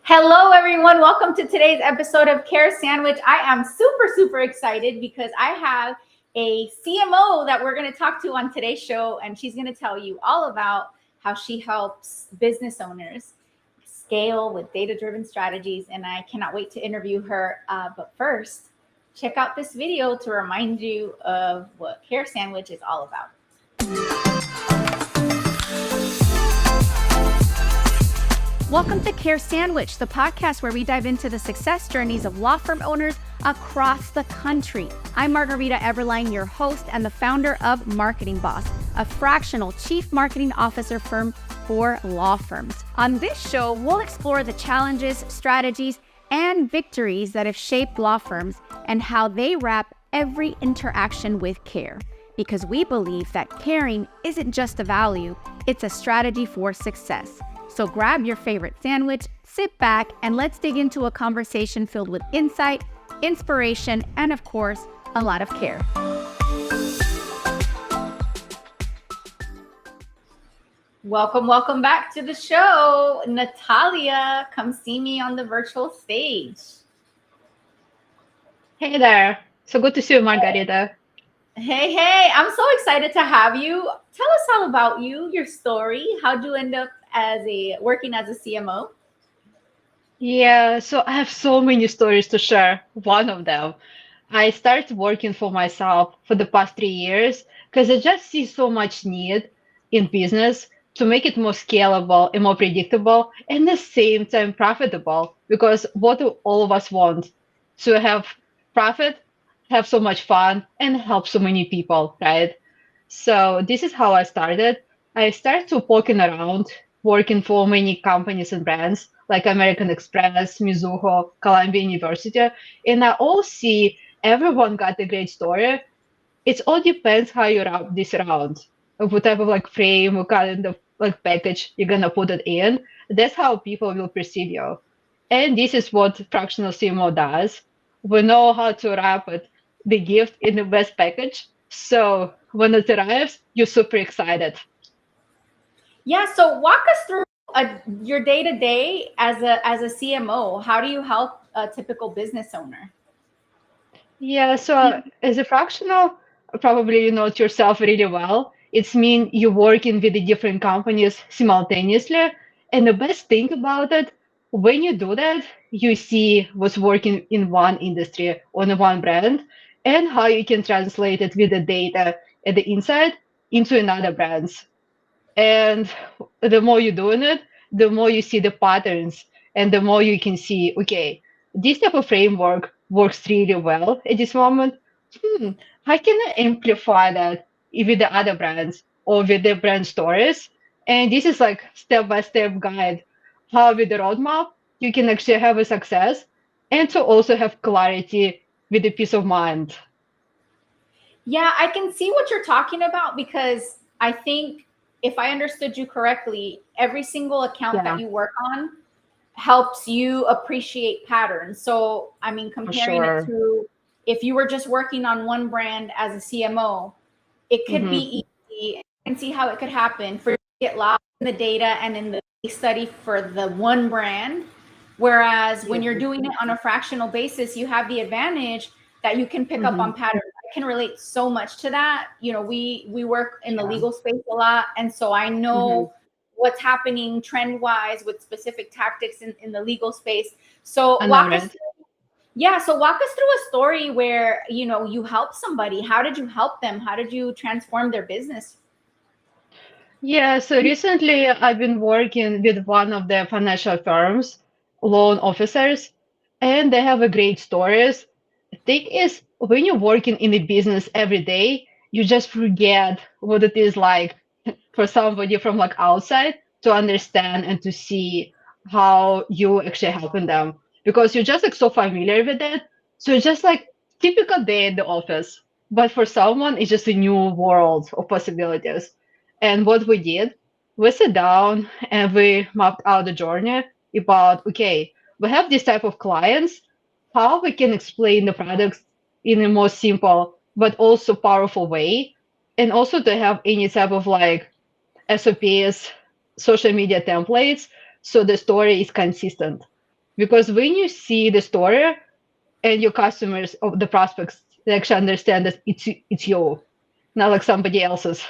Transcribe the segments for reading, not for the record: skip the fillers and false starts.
Hello, everyone. Welcome to today's episode of Care Sandwich. I am super excited because I have a CMO that we're going to talk to on today's show, and she's going to tell you all about how she helps business owners scale with data-driven strategies, and I cannot wait to interview her. But first, check out this video to remind you of what Care Sandwich is all about. Welcome to Care Sandwich, the podcast where we dive into the success journeys of law firm owners across the country. I'm Margarita Eberline, your host and the founder of Marketing Boss, a fractional chief marketing officer firm for law firms. On this show, we'll explore the challenges, strategies, and victories that have shaped law firms and how they wrap every interaction with care. Because we believe that caring isn't just a value, it's a strategy for success. So grab your favorite sandwich, sit back, and let's dig into a conversation filled with insight, inspiration, and of course, a lot of care. Welcome back to the show. Natalia, come see me on the virtual stage. Hey there. So good to see you, Margarita. Hey, I'm so excited to have you. Tell us all about you, your story. How'd you end up working as a CMO? Yeah, so I have so many stories to share. One of them, I started working for myself for the past 3 years because I just see so much need in business to make it more scalable and more predictable and at the same time profitable. Because what do all of us want? To have profit, have so much fun, and help so many people, right? So this is how I started. I started to poking around, working for many companies and brands like American Express, Mizuho, Columbia University, and I all see everyone got a great story. It all depends how you wrap this around, of what type of like frame or kind of like package you're gonna put it in. That's how people will perceive you. And this is what fractional CMO does. We know how to wrap it, the gift in the best package. So when it arrives, you're super excited. Yeah, so walk us through your day-to-day as a CMO. How do you help a typical business owner? Yeah, so as a fractional, probably you know it yourself really well. It's mean you're working with the different companies simultaneously. And the best thing about it, when you do that, you see what's working in one industry on one brand and how you can translate it with the data at the inside into another brands. And the more you're doing it, the more you see the patterns and the more you can see, okay, this type of framework works really well at this moment. Hmm, how can I amplify that with the other brands or with the brand stories? And this is like step-by-step guide how with the roadmap you can actually have a success and to also have clarity with the peace of mind. Yeah, I can see what you're talking about because I think if I understood you correctly, every single account that Yeah, you work on helps you appreciate patterns. So, I mean, for comparing it sure. to if you were just working on one brand as a CMO, it could Hmm. be easy and see how it could happen for you to get lost in the data and in the case study for the one brand. Whereas when you're doing it on a fractional basis, you have the advantage that you can pick up Hmm. on patterns. I can relate so much to that. You know, we work in the Yeah. legal space a lot, and so I Hmm. know what's happening trend wise with specific tactics in the legal space. So I know, walk us right? through, yeah, so walk us through a story where, you know, you helped somebody. How did you help them? How did you transform their business? Yeah, so recently I've been working with one of the financial firms, loan officers, and they have a great stories. The thing is, when you're working in a business every day, you just forget what it is like for somebody from like outside to understand and to see how you actually helping them because you're just like so familiar with it. So it's just like typical day at the office. But for someone, it's just a new world of possibilities. And what we did, we sat down and we mapped out the journey about, okay, we have this type of clients, how we can explain the products in a more simple but also powerful way. And also to have any type of like SOPs, social media templates, so the story is consistent. Because when you see the story and your customers or the prospects, they actually understand that it's you, not like somebody else's.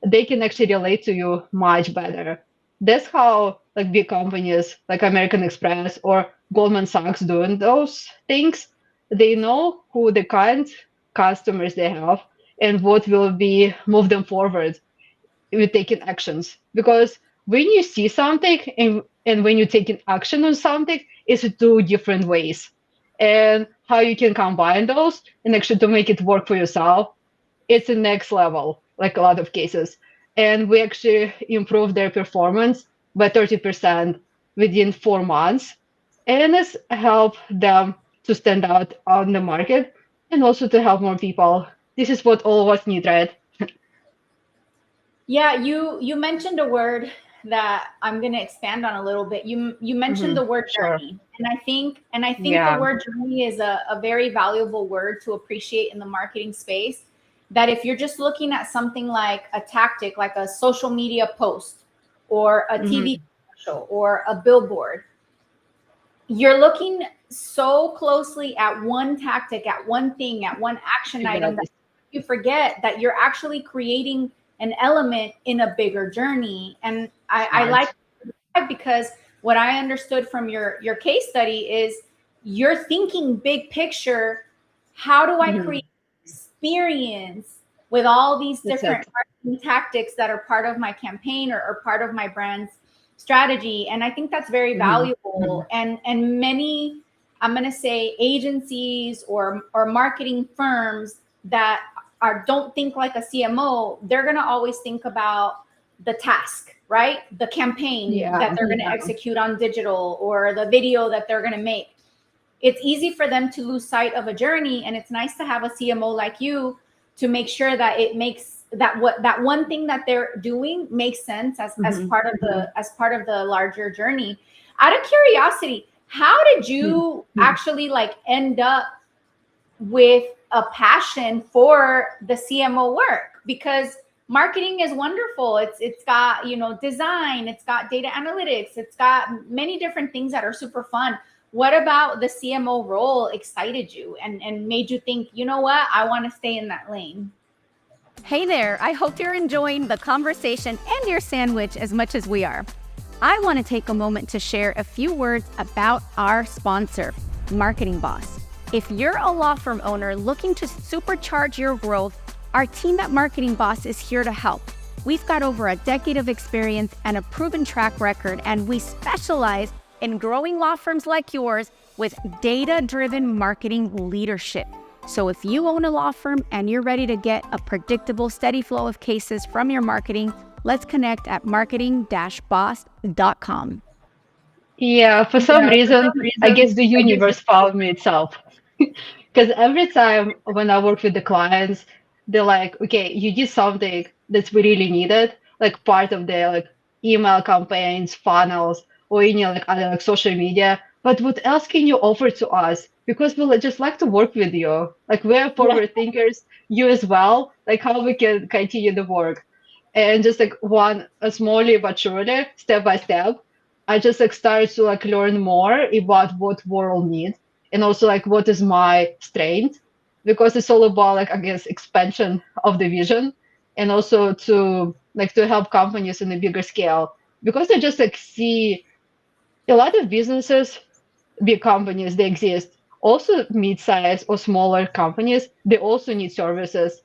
They can actually relate to you much better. That's how like big companies like American Express or Goldman Sachs doing those things. They know who the kind customers they have and what will be move them forward with taking actions. Because when you see something and when you're taking action on something, it's two different ways. And how you can combine those and actually to make it work for yourself, it's the next level, like a lot of cases. And we actually improved their performance by 30% within 4 months. And it's helped them to stand out on the market and also to help more people. This is what all of us need, right? Yeah, you mentioned a word that I'm going to expand on a little bit. You mentioned Mm-hmm. the word Sure. journey, and I think the Yeah. word journey is a very valuable word to appreciate in the marketing space. That if you're just looking at something like a tactic, like a social media post or a TV Mm-hmm. commercial or a billboard, you're looking so closely at one tactic, at one thing, at one action item that Yes. you forget that you're actually creating an element in a bigger journey. And I like Smart. that because what I understood from your case study is you're thinking big picture. How do I Mm-hmm. create experience with all these That's different it. marketing tactics that are part of my campaign or part of my brand's strategy? And I think that's very Mm-hmm. valuable. And many, I'm going to say, agencies or marketing firms that are don't think like a CMO, they're going to always think about the task, right? The campaign that Yeah. they're going to execute on digital or the video that they're going to make. It's easy for them to lose sight of a journey, and it's nice to have a CMO like you to make sure that it makes that one thing that they're doing makes sense as Mm-hmm. part of the larger journey. Out of curiosity, how did you Mm-hmm. actually like end up with a passion for the CMO work? Because marketing is wonderful. It's got, design, it's got data analytics, it's got many different things that are super fun. What about the CMO role excited you and made you think, you know what, I want to stay in that lane? Hey there, I hope you're enjoying the conversation and your sandwich as much as we are. I want to take a moment to share a few words about our sponsor, Marketing Boss. If you're a law firm owner looking to supercharge your growth, our team at Marketing Boss is here to help. We've got over a decade of experience and a proven track record, and we specialize in growing law firms like yours with data-driven marketing leadership. So if you own a law firm and you're ready to get a predictable, steady flow of cases from your marketing, let's connect at marketing-boss.com. Yeah, for some Yeah, for reason, some I reason, guess the I guess. universe found me itself. Because every time when I work with the clients, they're like, okay, you did something that's we really needed, like part of their like email campaigns, funnels, or any like other like social media. But what else can you offer to us? Because we just like to work with you. Like we're Yeah. forward thinkers, you as well. Like how we can continue the work. And just like one slowly but surely, step by step, I just like started to like learn more about what world needs and also like what is my strength because it's all about like I guess expansion of the vision and also to help companies in a bigger scale because I just like see a lot of businesses, big companies they exist, also mid-size or smaller companies they also need services.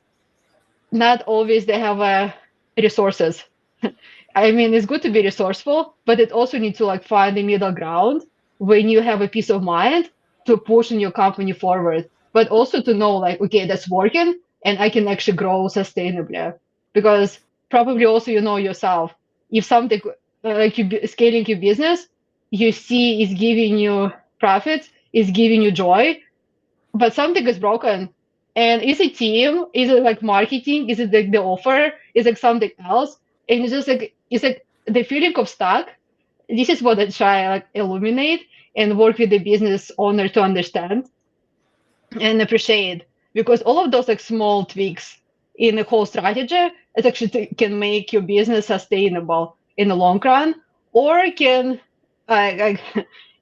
Not always they have resources. I mean, it's good to be resourceful, but it also needs to like find the middle ground when you have a peace of mind to pushing your company forward, but also to know like, okay, that's working and I can actually grow sustainably. Because probably also you know yourself, if something like scaling your business, you see is giving you profits, is giving you joy, but something is broken. And is it team? Is it like marketing? Is it like the offer? Is it something else? And it's like the feeling of stuck. This is what I try like illuminate and work with the business owner to understand and appreciate because all of those like small tweaks in the whole strategy it actually can make your business sustainable in the long run or can like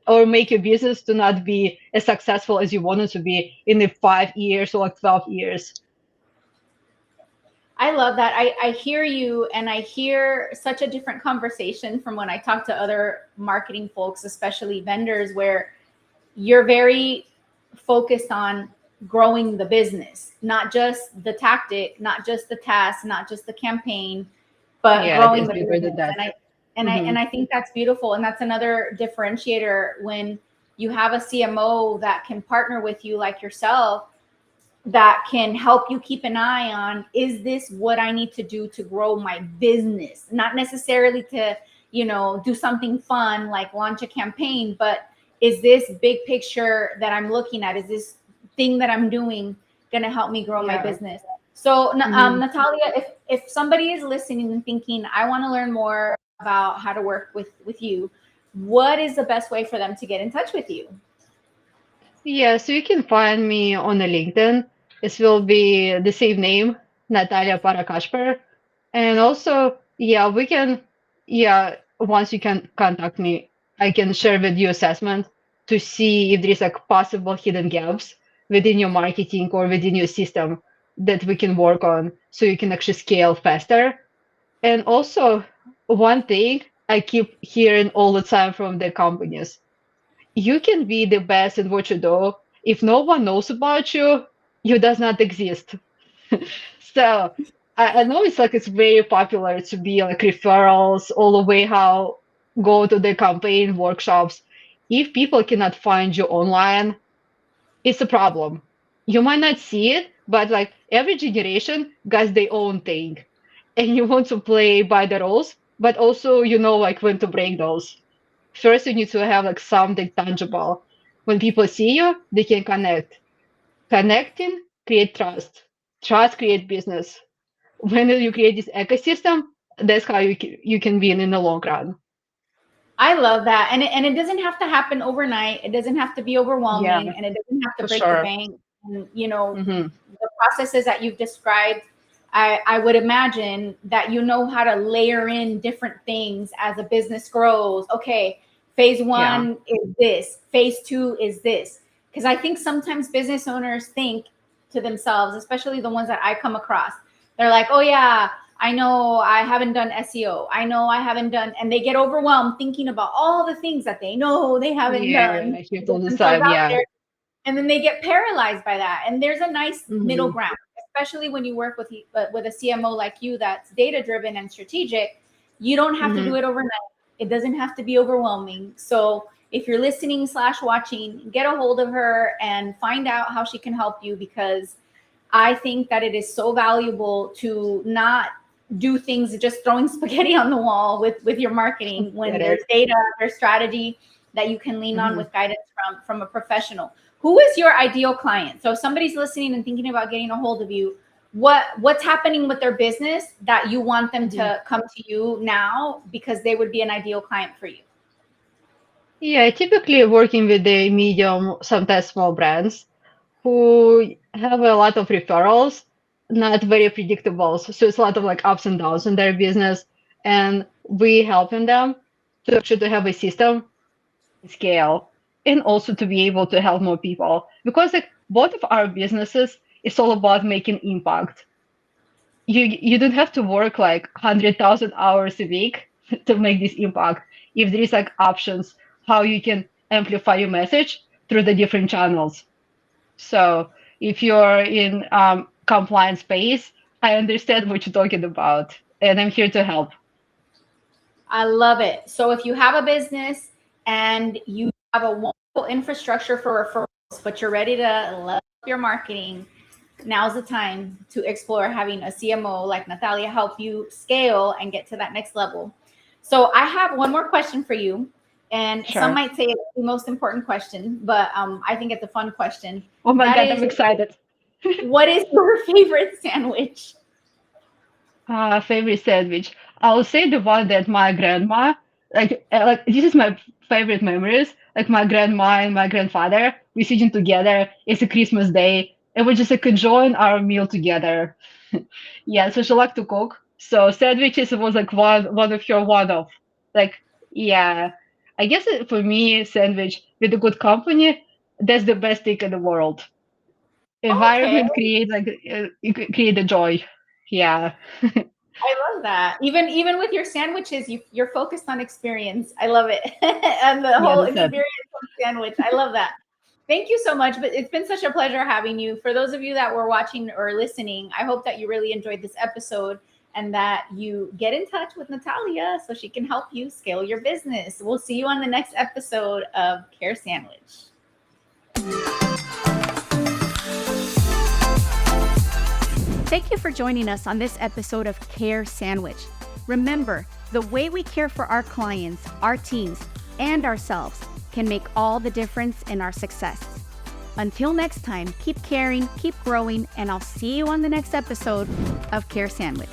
or make your business to not be as successful as you want it to be in the 5 years or like 12 years. I love that. I hear you, and I hear such a different conversation from when I talk to other marketing folks, especially vendors, where you're very focused on growing the business, not just the tactic, not just the task, not just the campaign, but Yeah, growing it's the bigger business. than that. And I think that's beautiful, and that's another differentiator when you have a CMO that can partner with you like yourself, that can help you keep an eye on, is this what I need to do to grow my business? Not necessarily to, do something fun like launch a campaign, but is this big picture that I'm looking at? Is this thing that I'm doing going to help me grow my business? So, Natalia, if somebody is listening and thinking, I want to learn more about how to work with you, what is the best way for them to get in touch with you? Yeah, so you can find me on the LinkedIn. It will be the same name, Natalia Parra Khachper. And also, yeah, we can, yeah, once you can contact me, I can share with you assessment to see if there is like possible hidden gaps within your marketing or within your system that we can work on so you can actually scale faster. And also, one thing I keep hearing all the time from the companies, you can be the best in what you do. If no one knows about you, you does not exist. So I know it's very popular to be like referrals all the way how go to the campaign workshops. If people cannot find you online, it's a problem. You might not see it, but like every generation got their own thing. And you want to play by the rules, but also you know like when to break those. First you need to have like something tangible. When people see you, they can connect. Connecting create trust. Trust create business. When you create this ecosystem, that's how you can win in the long run. I love that. And it doesn't have to happen overnight. It doesn't have to be Yeah, overwhelming, and it doesn't have to for break the sure. bank. And Hmm. the processes that you've described, I would imagine that you know how to layer in different things as a business grows. Okay, phase Yeah. one is this, phase two is this. Because I think sometimes business owners think to themselves, especially the ones that I come across, they're like, oh yeah, I know I haven't done SEO. I know I haven't done, and they get overwhelmed thinking about all the things that they know they haven't Yeah, done I hear to it all get the themselves time. out Yeah. there. And then they get paralyzed by that. And there's a nice middle Hmm. ground, especially when you work with a CMO like you that's data driven and strategic. You don't have to do Hmm. it overnight. It doesn't have to be overwhelming. So if you're listening / watching, get a hold of her and find out how she can help you, because I think that it is so valuable to not do things just throwing spaghetti on the wall with your marketing, when Get there's it. data, there's strategy that you can lean on Hmm. with guidance from a professional. Who is your ideal client? So if somebody's listening and thinking about getting a hold of you, what's happening with their business that you want them Hmm. to come to you now because they would be an ideal client for you? Yeah, typically working with the medium, sometimes small brands who have a lot of referrals, not very predictable. So it's a lot of like ups and downs in their business, and we helping them to actually have a system scale and also to be able to help more people because like both of our businesses it's all about making impact. You don't have to work like 100,000 hours a week to make this impact. If there is like options how you can amplify your message through the different channels. So if you're in compliance space, I understand what you're talking about, and I'm here to help. I love it. So if you have a business and you have a wonderful infrastructure for referrals, but you're ready to level up your marketing, now's the time to explore having a CMO like Natalia help you scale and get to that next level. So I have one more question for you. And some Sure. might say it's the most important question, but I think it's a fun question. Oh my That God, is, I'm excited. what is your favorite sandwich? Favorite sandwich. I'll say the one that my grandma, like this is my favorite memories. Like my grandma and my grandfather, we sitting together. It's a Christmas day, and we just like enjoying our meal together. Yeah, so she liked to cook. So sandwiches was like one of her one of like yeah, I guess for me, sandwich with a good company, that's the best thing in the world. Okay. Environment create the joy. Yeah. I love that. Even with your sandwiches, you're focused on experience. I love it. And the Yeah, whole that's it. experience of sandwich. I love that. Thank you so much. But it's been such a pleasure having you. For those of you that were watching or listening, I hope that you really enjoyed this episode and that you get in touch with Natalia so she can help you scale your business. We'll see you on the next episode of Care Sandwich. Thank you for joining us on this episode of Care Sandwich. Remember, the way we care for our clients, our teams, and ourselves can make all the difference in our success. Until next time, keep caring, keep growing, and I'll see you on the next episode of Care Sandwich.